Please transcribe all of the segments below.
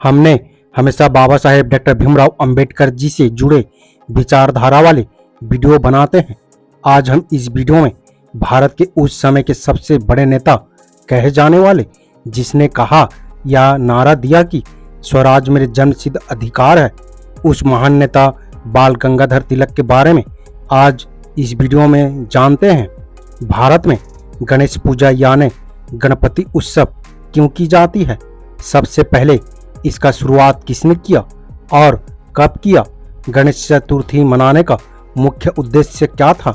हमने हमेशा बाबा साहेब डॉक्टर भीमराव अंबेडकर जी से जुड़े विचारधारा वाले वीडियो बनाते हैं। आज हम इस वीडियो में भारत के उस समय के सबसे बड़े नेता कहे जाने वाले, जिसने कहा या नारा दिया कि स्वराज मेरे जन्मसिद्ध अधिकार है, उस महान नेता बाल गंगाधर तिलक के बारे में आज इस वीडियो में जानते हैं। भारत में गणेश पूजा यानी गणपति उत्सव क्यों की जाती है? सबसे पहले इसका शुरुआत किसने किया और कब किया? गणेश चतुर्थी मनाने का मुख्य उद्देश्य क्या था?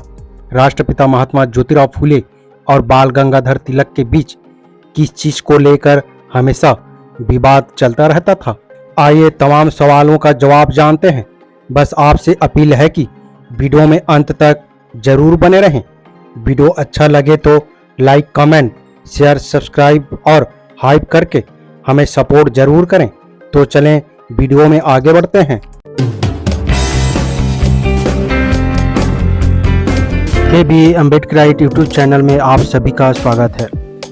राष्ट्रपिता महात्मा ज्योतिराव फूले और बाल गंगाधर तिलक के बीच किस चीज को लेकर हमेशा विवाद चलता रहता था? आइए तमाम सवालों का जवाब जानते हैं। बस आपसे अपील है कि वीडियो में अंत तक जरूर बने रहें। वीडियो अच्छा लगे तो लाइक, कमेंट, शेयर, सब्सक्राइब और हाइप करके हमें सपोर्ट जरूर करें। तो चलें वीडियो में आगे बढ़ते हैं। केबी अम्बेडकराइट यूट्यूब चैनल में आप सभी का स्वागत है।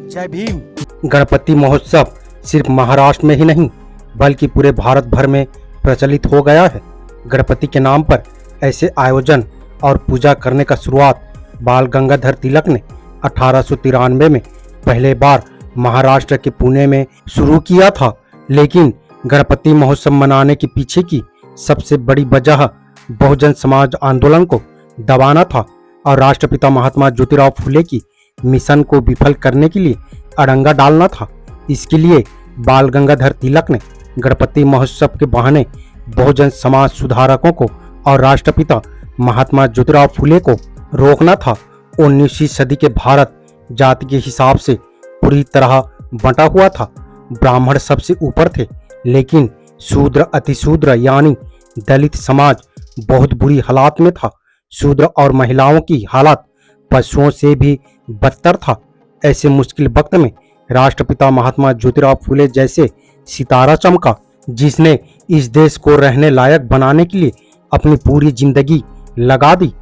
जय भीम। गणपति महोत्सव सिर्फ महाराष्ट्र में ही नहीं बल्कि पूरे भारत भर में प्रचलित हो गया है। गणपति के नाम पर ऐसे आयोजन और पूजा करने का शुरुआत बाल गंगाधर तिलक ने 1893 में पहले बार महाराष्ट्र के पुणे में शुरू किया था। लेकिन गणपति महोत्सव मनाने के पीछे की सबसे बड़ी वजह बहुजन समाज आंदोलन को दबाना था और राष्ट्रपिता महात्मा ज्योतिराव फूले की मिशन को विफल करने के लिए अड़ंगा डालना था। इसके लिए बाल गंगाधर तिलक ने गणपति महोत्सव के बहाने बहुजन समाज सुधारकों को और राष्ट्रपिता महात्मा ज्योतिराव फूले को रोकना था। 19वीं सदी के भारत जाति के हिसाब से पूरी तरह बंटा हुआ था। ब्राह्मण सबसे ऊपर थे, लेकिन शूद्र अतिशूद्र यानी दलित समाज बहुत बुरी हालात में था। शूद्र और महिलाओं की हालत पशुओं से भी बदतर था। ऐसे मुश्किल वक्त में राष्ट्रपिता महात्मा ज्योतिराव फूले जैसे सितारा चमका, जिसने इस देश को रहने लायक बनाने के लिए अपनी पूरी जिंदगी लगा दी।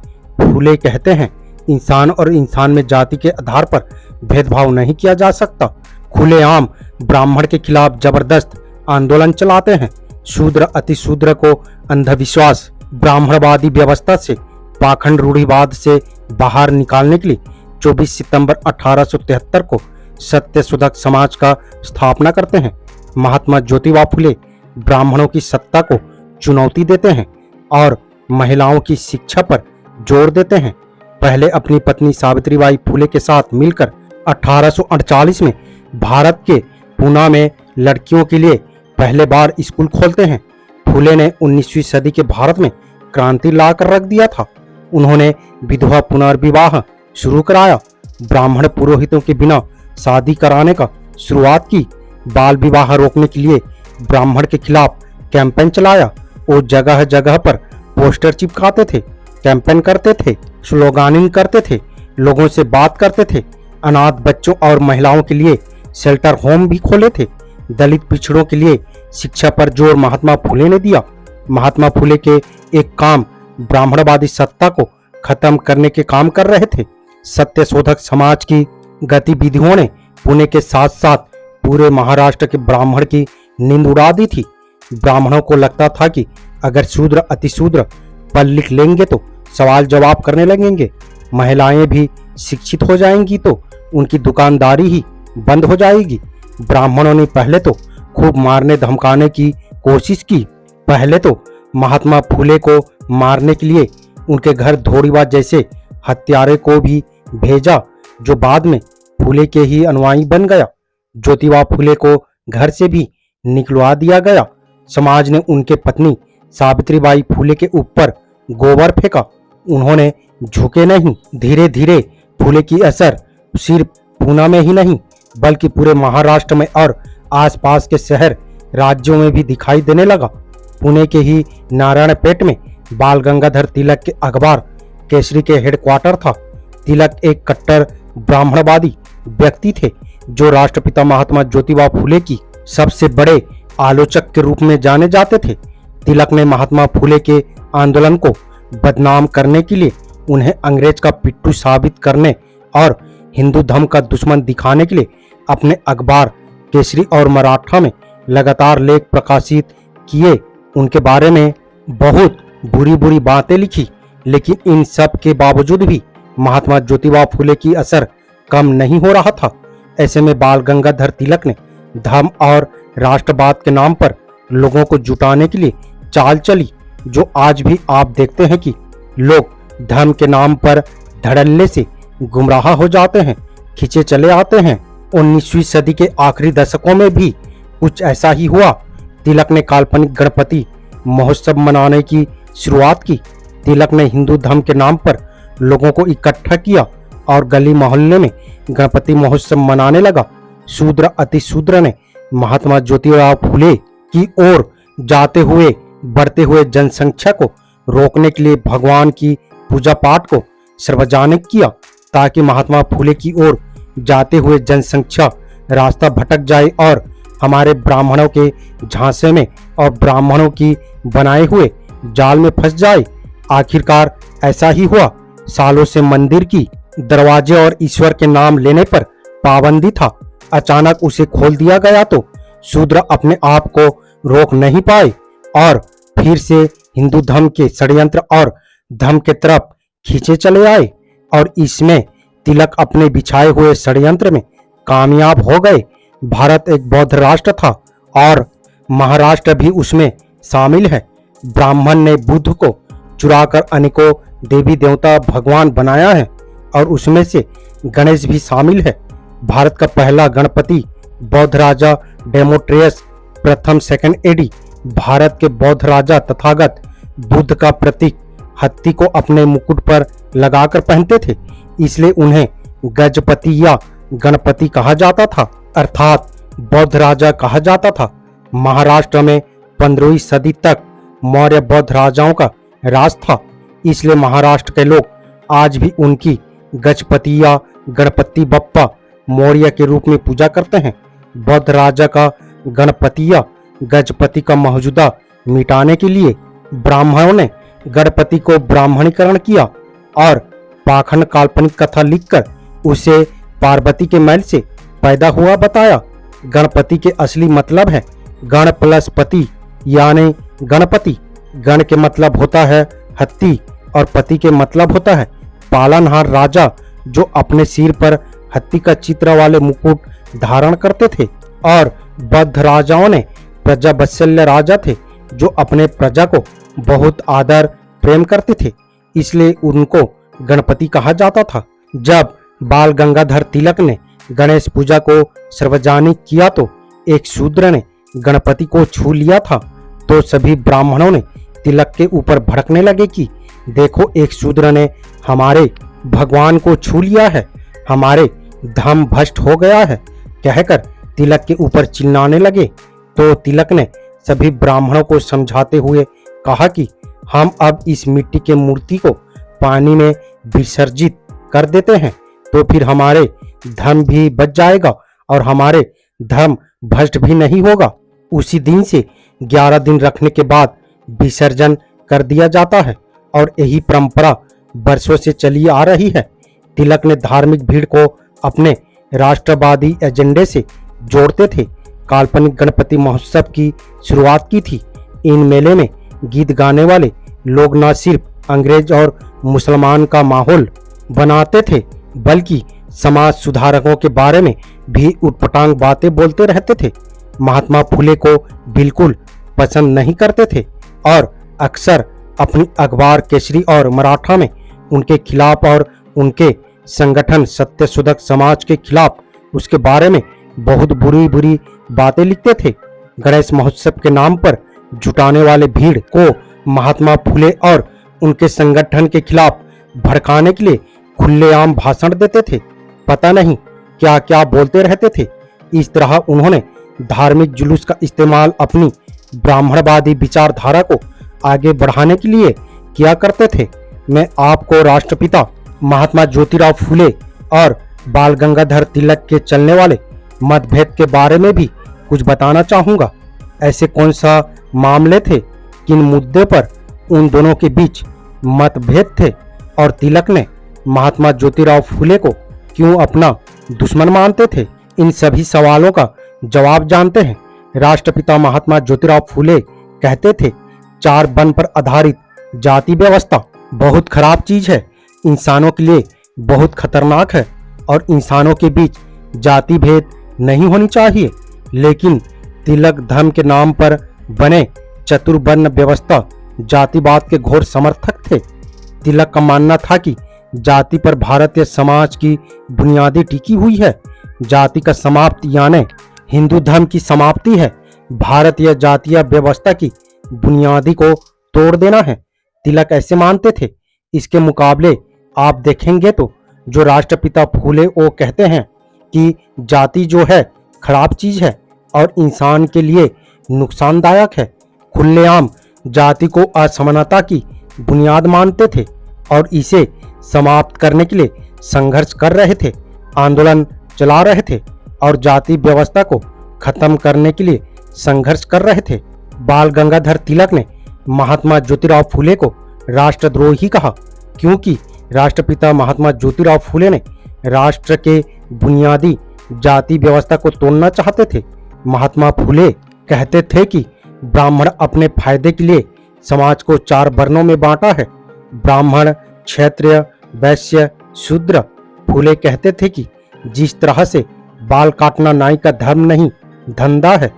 फूले कहते हैं, इंसान और इंसान में जाति के आधार पर भेदभाव नहीं किया जा सकता। खुलेआम ब्राह्मण के खिलाफ जबरदस्त आंदोलन चलाते हैं। शूद्र अतिशूद्र को अंधविश्वास, ब्राह्मणवादी व्यवस्था से, पाखंड रूढ़िवाद से बाहर निकालने के लिए 24 सितंबर 1873 को सत्यशोधक समाज का स्थापना करते हैं। महात्मा ज्योतिबा फूले ब्राह्मणों की सत्ता को चुनौती देते हैं और महिलाओं की शिक्षा पर जोर देते हैं। पहले अपनी पत्नी सावित्रीबाई फूले के साथ मिलकर 1848 में भारत के पूना में लड़कियों के लिए पहले बार स्कूल खोलते हैं। फूले ने 19वीं सदी के भारत में क्रांति ला कर रख दिया था। उन्होंने विधवा पुनर्विवाह शुरू कराया, ब्राह्मण पुरोहितों के बिना शादी कराने का शुरुआत की, बाल विवाह रोकने के लिए ब्राह्मण के खिलाफ कैंपेन चलाया। वो जगह जगह पर पोस्टर चिपकाते थे, कैंपेन करते थे, स्लोगानिंग करते थे, लोगों से बात करते थे। अनाथ बच्चों और महिलाओं के लिए शेल्टर होम भी खोले थे। दलित पिछड़ों के लिए शिक्षा पर जोर महात्मा फूले ने दिया। महात्मा फूले के एक काम ब्राह्मणवादी सत्ता को खत्म करने के काम कर रहे थे। सत्यशोधक समाज की गतिविधियों ने पुणे के साथ साथ पूरे महाराष्ट्र के ब्राह्मण की नींद उड़ा दी थी। ब्राह्मणों को लगता था कि अगर शूद्र अतिशूद्र पढ़ लिख लेंगे तो सवाल जवाब करने लगेंगे, महिलाएं भी शिक्षित हो जाएंगी तो उनकी दुकानदारी ही बंद हो जाएगी। ब्राह्मणों ने पहले तो खूब मारने धमकाने की कोशिश की। पहले तो महात्मा फूले को मारने के लिए उनके घर धोड़ीवा जैसे हत्यारे को भी भेजा, जो बाद में फूले के ही अनुयायी बन गया। ज्योतिबा फूले को घर से भी निकलवा दिया गया। समाज ने उनके पत्नी सावित्रीबाई फूले के ऊपर गोबर फेंका। उन्होंने झुके नहीं। धीरे धीरे फूले की असर सिर्फ पूना में ही नहीं बल्कि पूरे महाराष्ट्र में और आसपास के शहर राज्यों में भी दिखाई देने लगा। पुणे के ही नारायणपेट में बाल गंगाधर तिलक के अखबार केसरी के हेडक्वार्टर था। तिलक एक कट्टर ब्राह्मणवादी व्यक्ति थे जो राष्ट्रपिता महात्मा ज्योतिबा फूले की सबसे बड़े आलोचक के रूप में जाने जाते थे। तिलक ने महात्मा फूले के आंदोलन को बदनाम करने के लिए, उन्हें अंग्रेज का पिट्ठू साबित करने और हिंदू धर्म का दुश्मन दिखाने के लिए अपने अखबार केसरी और मराठा में लगातार लेख प्रकाशित किए, उनके बारे में बहुत बुरी बुरी बातें लिखी, लेकिन इन सब के बावजूद भी महात्मा ज्योतिबा फुले की असर कम नहीं हो रहा था। ऐसे में बाल गंगाधर तिलक ने धर्म और राष्ट्रवाद के नाम पर लोगों को जुटाने के लिए चाल चली, जो आज भी आप देखते हैं कि लोग धर्म के नाम पर धड़ल्ले से गुमराह हो जाते हैं, खींचे चले आते हैं। 19वीं सदी के आखिरी दशकों में भी कुछ ऐसा ही हुआ। तिलक ने काल्पनिक गणपति महोत्सव मनाने की शुरुआत की। तिलक ने हिंदू धर्म के नाम पर लोगों को इकट्ठा किया और गली मोहल्ले में गणपति महोत्सव मनाने लगा। शूद्र अतिशूद्र ने महात्मा ज्योतिबा फुले की ओर जाते हुए बढ़ते हुए जनसंख्या को रोकने के लिए भगवान की पूजा पाठ को सार्वजनिक किया, ताकि महात्मा फुले की ओर जाते हुए जनसंख्या रास्ता भटक जाए और हमारे ब्राह्मणों के झांसे में और ब्राह्मणों की बनाए हुए जाल में फंस जाए। आखिरकार ऐसा ही हुआ। सालों से मंदिर की दरवाजे और ईश्वर के नाम लेने पर पाबंदी था, अचानक उसे खोल दिया गया तो शूद्र अपने आप को रोक नहीं पाए और फिर से हिंदू धर्म के षड्यंत्र और धर्म के तरफ खींचे चले आए, और इसमें तिलक अपने बिछाए हुए षड्यंत्र में कामयाब हो गए। भारत एक बौद्ध राष्ट्र था और महाराष्ट्र भी उसमें शामिल है। ब्राह्मण ने बुद्ध को चुराकर अनेकों देवी देवता भगवान बनाया है और उसमें से गणेश भी शामिल है। भारत का पहला गणपति बौद्ध राजा डेमोट्रियस प्रथम सेकंड एडी भारत के बौद्ध राजा तथागत बुद्ध का प्रतीक हत्ती को अपने मुकुट पर लगाकर पहनते थे, इसलिए उन्हें गजपति या गणपति कहा जाता था, अर्थात बौद्ध राजा कहा जाता था। महाराष्ट्र में 15वीं सदी तक मौर्य बौद्ध राजाओं का राज था, इसलिए महाराष्ट्र के लोग आज भी उनकी गजपति या गणपति बप्पा मौर्य के रूप में पूजा करते हैं। बौद्ध राजा का गणपति या गजपति का मौजूदा मिटाने के लिए ब्राह्मणों ने गणपति को ब्राह्मणीकरण किया और पाखंड काल्पनिक कथा लिखकर उसे पार्वती के मैल से पैदा हुआ बताया। गणपति के असली मतलब है गण प्लस पति, यानी गणपति। गण के मतलब होता है हत्ती और पति के मतलब होता है पालनहार राजा, जो अपने सिर पर हत्ती का चित्र वाले मुकुट धारण करते थे। और बौद्ध राजाओं ने प्रजा वत्सल्य राजा थे, जो अपने प्रजा को बहुत आदर प्रेम करते थे, इसलिए उनको गणपति कहा जाता था। जब बाल गंगाधर तिलक ने गणेश पूजा को सार्वजनिक किया तो एक शूद्र ने गणपति को छू लिया था, तो सभी ब्राह्मणों ने तिलक के ऊपर भड़कने लगे कि देखो, एक शूद्र ने हमारे भगवान को छू लिया है, हमारे धर्म भ्रष्ट हो गया है, कहकर तिलक के ऊपर चिल्लाने लगे। तो तिलक ने सभी ब्राह्मणों को समझाते हुए कहा कि हम अब इस मिट्टी के मूर्ति को पानी में विसर्जित कर देते हैं, तो फिर हमारे धर्म भी बच जाएगा और हमारे धर्म भ्रष्ट भी नहीं होगा। उसी दिन से 11 दिन रखने के बाद विसर्जन कर दिया जाता है और यही परंपरा वर्षों से चली आ रही है। तिलक ने धार्मिक भीड़ को अपने राष्ट्रवादी एजेंडे से जोड़ते थे। काल्पनिक गणपति महोत्सव की शुरुआत की थी। इन मेले में गीत गाने वाले लोग न सिर्फ अंग्रेज और मुसलमान का माहौल बनाते थे, बल्कि समाज सुधारकों के बारे में भी उटपटांग बातें बोलते रहते थे। महात्मा फुले को बिल्कुल पसंद नहीं करते थे और अक्सर अपनी अखबार केसरी और मराठा में उनके खिलाफ और उनके संगठन सत्यशोधक समाज के खिलाफ उसके बारे में बहुत बुरी बुरी बातें लिखते थे। गणेश महोत्सव के नाम पर जुटाने वाले भीड़ को महात्मा फुले और उनके संगठन के खिलाफ भड़काने के लिए खुलेआम भाषण देते थे। पता नहीं क्या क्या बोलते रहते थे। इस तरह उन्होंने धार्मिक जुलूस का इस्तेमाल अपनी ब्राह्मणवादी विचारधारा को आगे बढ़ाने के लिए किया करते थे। मैं आपको राष्ट्रपिता महात्मा ज्योतिराव फुले और बाल गंगाधर तिलक के चलने वाले मतभेद के बारे में भी कुछ बताना चाहूँगा। ऐसे कौन सा मामले थे, किन मुद्दे पर उन दोनों के बीच मतभेद थे और तिलक ने महात्मा ज्योतिराव फुले को क्यों अपना दुश्मन मानते थे। इन सभी सवालों का जवाब जानते हैं राष्ट्रपिता महात्मा ज्योतिराव फूले कहते थे, चार बन पर आधारित जाति व्यवस्था बहुत खराब चीज है, इंसानों के लिए बहुत खतरनाक है और इंसानों के बीच जाति भेद नहीं होनी चाहिए। लेकिन तिलक धर्म के नाम पर बने चतुर्वर्ण व्यवस्था जातिवाद के घोर समर्थक थे। तिलक का मानना था कि जाति पर भारतीय समाज की बुनियादी टिकी हुई है। जाति का समाप्ति यानी हिंदू धर्म की समाप्ति है। भारतीय जातीय व्यवस्था की बुनियादी को तोड़ देना है। तिलक ऐसे मानते थे। इसके मुकाबले आप देखेंगे तो जो राष्ट्रपिता फूले वो कहते हैं कि जाति जो है खराब चीज है और इंसान के लिए नुकसानदायक है। खुलेआम जाति को असमानता की बुनियाद मानते थे और इसे समाप्त करने के लिए संघर्ष कर रहे थे, आंदोलन चला रहे थे और जाति व्यवस्था को खत्म करने के लिए संघर्ष कर रहे थे। बाल गंगाधर तिलक ने महात्मा ज्योतिराव फूले को राष्ट्रद्रोही कहा, क्योंकि राष्ट्रपिता महात्मा ज्योतिराव फूले ने राष्ट्र के बुनियादी जाति व्यवस्था को तोड़ना चाहते थे। महात्मा फूले कहते थे कि ब्राह्मण अपने फायदे के लिए समाज को चार वर्णों में बांटा है, ब्राह्मण, क्षत्रिय, वैश्य, शूद्र। फूले कहते थे कि जिस तरह से बाल काटना नाई का धर्म नहीं धंधा है,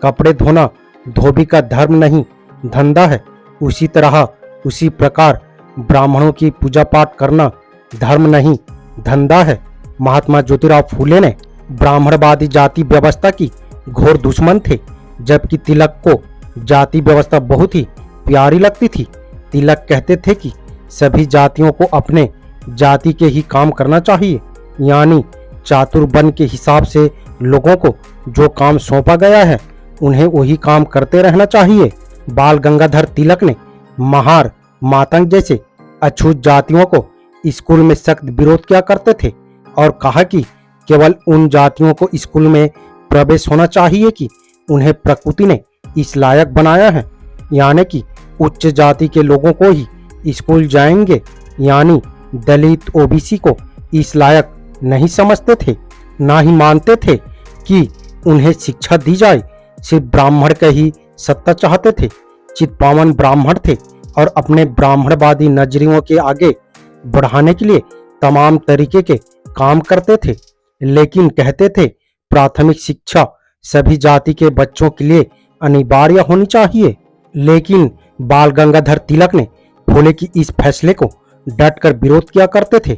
कपड़े धोना धोबी का धर्म नहीं धंधा है, उसी प्रकार ब्राह्मणों की पूजा पाठ करना धर्म नहीं धंधा है। महात्मा ज्योतिराव फूले ने ब्राह्मणवादी जाति व्यवस्था की घोर दुश्मन थे, जबकि तिलक को जाति व्यवस्था बहुत ही प्यारी लगती थी। तिलक कहते थे कि सभी जातियों को अपने जाति के ही काम करना चाहिए, यानी चातुर्वर्ण के हिसाब से लोगों को जो काम सौंपा गया है उन्हें वही काम करते रहना चाहिए। बाल गंगाधर तिलक ने महार, मातंग जैसे अछूत जातियों को स्कूल में सख्त विरोध किया करते थे और कहा कि केवल उन जातियों को स्कूल में प्रवेश होना चाहिए कि उन्हें प्रकृति ने इस लायक बनाया है, यानी कि उच्च जाति के लोगों को ही स्कूल जाएंगे, यानी दलित ओबीसी को इस लायक नहीं समझते थे, ना ही मानते थे कि उन्हें शिक्षा दी जाए। सिर्फ ब्राह्मण का ही सत्ता चाहते थे। चितपावन ब्राह्मण थे और अपने ब्राह्मणवादी नजरियों के आगे बढ़ाने के लिए तमाम तरीके के काम करते थे, लेकिन कहते थे प्राथमिक शिक्षा सभी जाति के बच्चों के लिए अनिवार्य होनी चाहिए। लेकिन बाल गंगाधर तिलक ने फूले की इस फैसले को डटकर विरोध किया करते थे।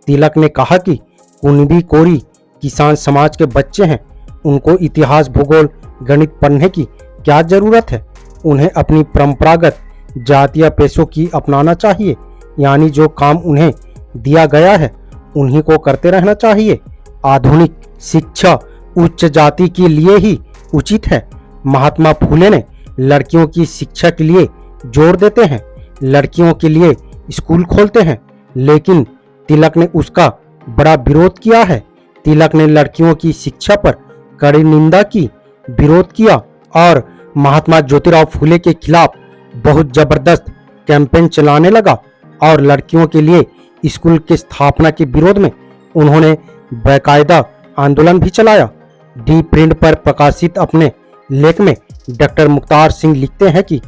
तिलक ने कहा कि कुणबी कोरी किसान समाज के बच्चे हैं, उनको इतिहास, भूगोल, गणित पढ़ने की क्या जरूरत है। उन्हें अपनी परंपरागत जातीय पेशों की अपनाना चाहिए, यानी जो काम उन्हें दिया गया है उन्हीं को करते रहना चाहिए। आधुनिक शिक्षा उच्च जाति के लिए ही उचित है। महात्मा फूले ने लड़कियों की शिक्षा के लिए जोर देते हैं, लड़कियों के लिए स्कूल खोलते हैं, लेकिन तिलक ने उसका बड़ा विरोध किया है। तिलक ने लड़कियों की शिक्षा पर कड़ी निंदा की, विरोध किया और महात्मा ज्योतिराव फूले के खिलाफ बहुत जबरदस्त कैंपेन चलाने लगा और लड़कियों के लिए स्कूल की स्थापना के विरोध में उन्होंने बाकायदा आंदोलन भी चलाया। डी प्रिंट पर प्रकाशित अपने लेख में डॉक्टर मुख्तार सिंह लिखते हैं कि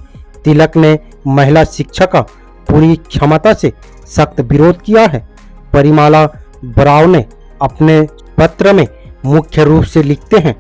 तिलक ने महिला शिक्षा का पूरी क्षमता से सख्त विरोध किया है। परिमाला बराव ने अपने पत्र में मुख्य रूप से लिखते हैं,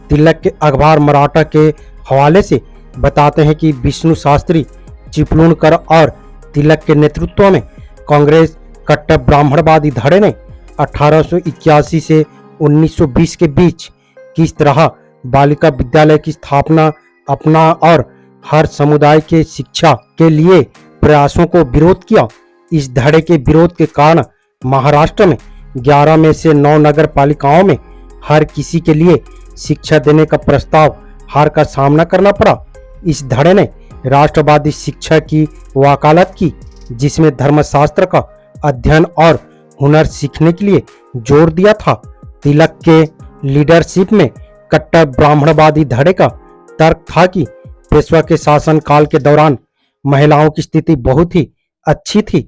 तिलक के अखबार मराठा के हवाले से बताते हैं कि विष्णु शास्त्री, चिपलूणकर और तिलक के नेतृत्व में कांग्रेस कट्टर ब्राह्मणवादी धड़े ने 1881 से 1920 के बीच किस तरह बालिका विद्यालय की स्थापना अपना और हर समुदाय के शिक्षा के लिए प्रयासों को विरोध किया। इस धड़े के विरोध के कारण महाराष्ट्र में 11 में से 9 नगर पालिकाओं में हर किसी के लिए शिक्षा देने का प्रस्ताव हार का सामना करना पड़ा। इस धड़े ने राष्ट्रवादी शिक्षा की वकालत की, जिसमें धर्मशास्त्र का अध्ययन और हुनर सीखने के लिए जोर दिया था। तिलक के लीडरशिप में कट्टर ब्राह्मणवादी धड़े का तर्क था कि पेशवा के शासन काल के दौरान महिलाओं की स्थिति बहुत ही अच्छी थी।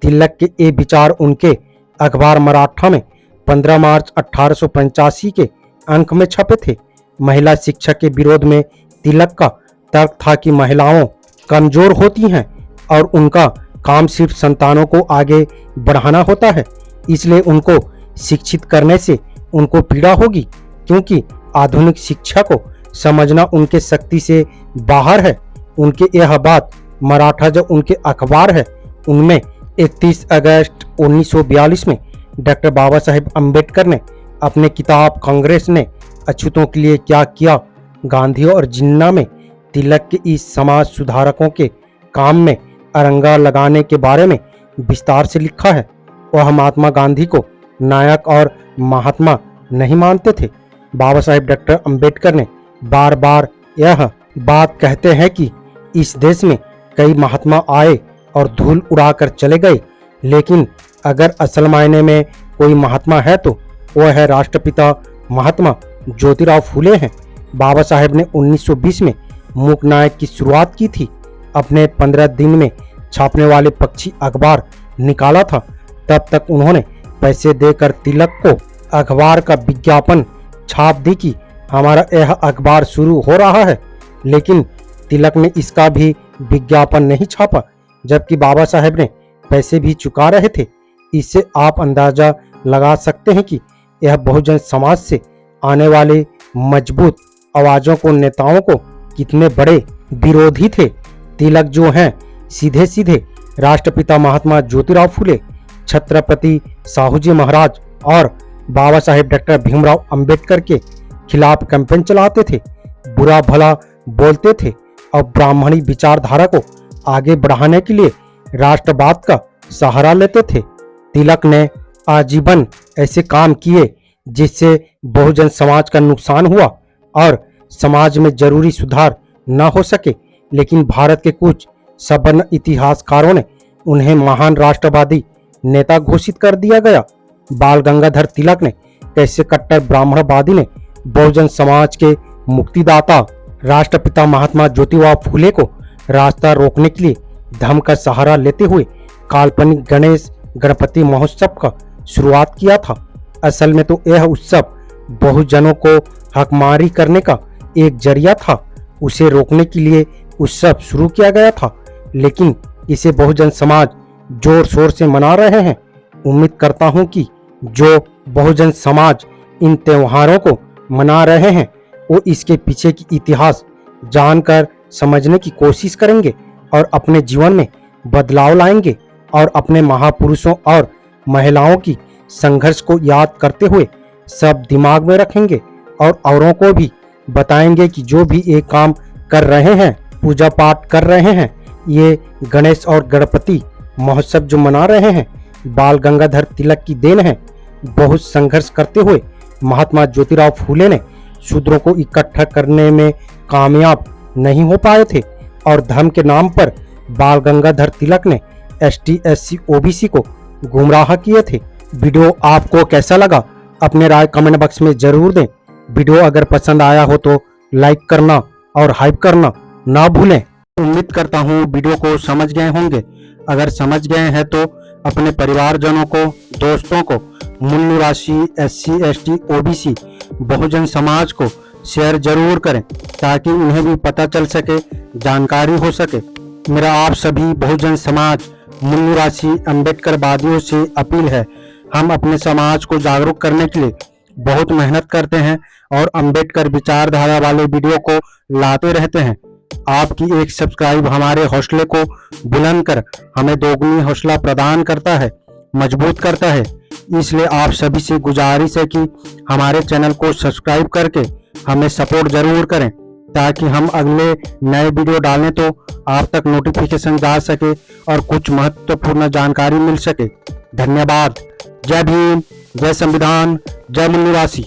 तिलक के ये विचार उनके अखबार मराठा में 15 मार्च 1885 के अंक में छपे थे। महिला शिक्षा के विरोध में तिलक का तर्क था कि महिलाओं कमजोर होती हैं और उनका काम सिर्फ संतानों को आगे बढ़ाना होता है, इसलिए उनको शिक्षित करने से उनको पीड़ा होगी, क्योंकि आधुनिक शिक्षा को समझना उनके शक्ति से बाहर है। उनके यह बात मराठा जो उनके अखबार है उनमें 31 अगस्त 1942 में डॉक्टर बाबा साहेब अम्बेडकर ने अपने किताब कांग्रेस ने अछूतों के लिए क्या किया, गांधी और जिन्ना में तिलक के इस समाज सुधारकों के काम में अरंगा लगाने के बारे में विस्तार से लिखा है। वह महात्मा गांधी को नायक और महात्मा नहीं मानते थे। बाबा साहेब डॉक्टर अम्बेडकर ने बार बार यह बात कहते हैं कि इस देश में कई महात्मा आए और धूल उड़ाकर चले गए, लेकिन अगर असल मायने में कोई महात्मा है तो वह है राष्ट्रपिता महात्मा ज्योतिराव फूले हैं। बाबा साहेब ने 1920 में मूक नायक की शुरुआत की थी। अपने 15 दिन में छापने वाले पक्षी अखबार निकाला था। तब तक उन्होंने पैसे देकर तिलक को अखबार का विज्ञापन छाप दी कि हमारा यह अखबार शुरू हो रहा है, लेकिन तिलक ने इसका भी विज्ञापन नहीं छापा, जबकि बाबा साहेब ने पैसे भी चुका रहे थे। इससे आप अंदाजा लगा सकते हैं कि यह बहुजन समाज से आने वाले मजबूत आवाजों को, नेताओं को कितने बड़े विरोधी थे। तिलक जो हैं सीधे सीधे राष्ट्रपिता महात्मा ज्योतिराव फूले, छत्रपति साहूजी महाराज और बाबा साहेब डॉक्टर भीमराव अंबेडकर के खिलाफ कैंपेन चलाते थे, बुरा भला बोलते थे और ब्राह्मणी विचारधारा को आगे बढ़ाने के लिए राष्ट्रवाद का सहारा लेते थे। तिलक ने आजीवन ऐसे काम किए जिससे बहुजन समाज का नुकसान हुआ और समाज में जरूरी सुधार न हो सके, लेकिन भारत के कुछ सवर्ण इतिहासकारों ने उन्हें महान राष्ट्रवादी नेता घोषित कर दिया गया। बाल गंगाधर तिलक ने कैसे कट्टर ब्राह्मणवादी ने बहुजन समाज के मुक्तिदाता राष्ट्रपिता महात्मा ज्योतिराव फूले को रास्ता रोकने के लिए धर्म का सहारा लेते हुए काल्पनिक गणेश गणपति महोत्सव का शुरुआत किया था। असल में तो यह उत्सव बहुजनों को हकमारी करने का एक जरिया था। उसे रोकने के लिए उत्सव शुरू किया गया था, लेकिन इसे बहुजन समाज जोर शोर से मना रहे हैं। उम्मीद करता हूं कि जो बहुजन समाज इन त्योहारों को मना रहे हैं वो इसके पीछे की इतिहास जानकर समझने की कोशिश करेंगे और अपने जीवन में बदलाव लाएंगे और अपने महापुरुषों और महिलाओं की संघर्ष को याद करते हुए सब दिमाग में रखेंगे और औरों को भी बताएंगे कि जो भी ये काम कर रहे हैं, पूजा पाठ कर रहे हैं, ये गणेश और गणपति महोत्सव जो मना रहे हैं, बाल गंगाधर तिलक की देन है। बहुत संघर्ष करते हुए महात्मा ज्योतिराव फूले ने शूद्रों को इकट्ठा करने में कामयाब नहीं हो पाए थे और धर्म के नाम पर बाल गंगाधर तिलक ने ST SC OBC को गुमराह किए थे। वीडियो आपको कैसा लगा अपने राय कमेंट बॉक्स में जरूर दें। वीडियो अगर पसंद आया हो तो लाइक करना और हाइप करना ना भूलें। उम्मीद करता हूँ वीडियो को समझ गए होंगे। अगर समझ गए हैं तो अपने परिवारजनों को, दोस्तों को मूल्य राशि SC ST OBC Bahujan Samaj को शेयर जरूर करें ताकि उन्हें भी पता चल सके, जानकारी हो सके। मेरा आप सभी बहुजन समाज मूल्य राशि अम्बेडकरवादियों से अपील है, हम अपने समाज को जागरूक करने के लिए बहुत मेहनत करते हैं और अम्बेडकर विचारधारा वाले वीडियो को लाते रहते हैं। आपकी एक सब्सक्राइब हमारे हौसले को बुलंद कर हमें दोगुनी हौसला प्रदान करता है, मजबूत करता है। इसलिए आप सभी से गुजारिश है कि हमारे चैनल को सब्सक्राइब करके हमें सपोर्ट जरूर करें ताकि हम अगले नए वीडियो डालें तो आप तक नोटिफिकेशन जा सके और कुछ महत्वपूर्ण जानकारी मिल सके। धन्यवाद। जय भीम, जय संविधान, जय मूल्य राशि।